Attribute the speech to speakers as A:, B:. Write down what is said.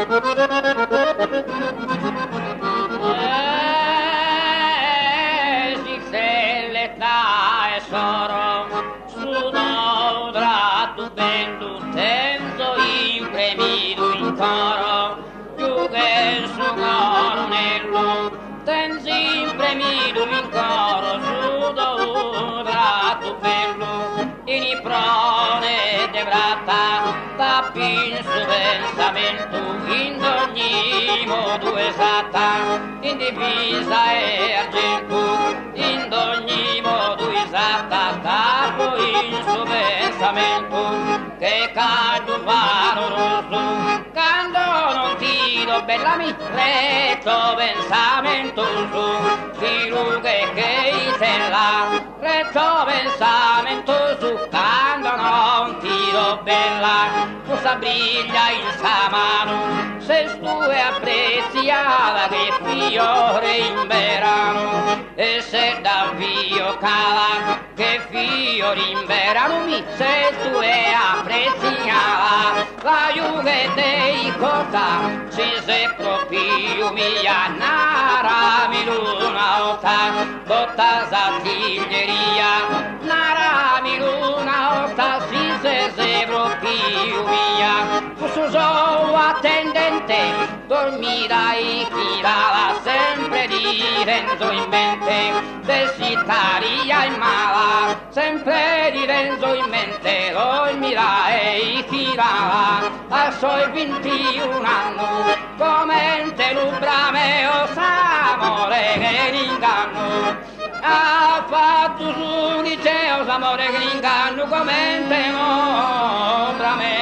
A: Si se l'età è soro, su n'odra tu ben tu tenzo impremido in coro, più che su coronello, tenzi impremido in coro, su n'odra tu bello, in prone de brata, tappi in su pensamento, in ogni modo esatta, in divisa e argento, in ogni modo esatta, tappo in su pensamento, che caldo valoroso, quando non tiro bellami, retto pensamento su, di rughe che isella, retto pensamento su, quando non tiro bella, cosa briglia in sa mano, se stu è apprezzata che fiore in verano, e se da vio cala, che fiori in verano mi, se tu è apprezzata, la juve dei corta, si se proprio mia nara mi luna otta, botta s'artiglieria, nara mi luna otta, si se proprio mia, fuso attendente, dormirai chi la sempre di Renzo in mente, desideraria in mala, sempre di Renzo in mente, dormirai chi la a suoi 21 anni, come te l'ubrameo s'amore che l'inganno, ha fatto su liceo s'amore che l'inganno, come te l'ubrameo.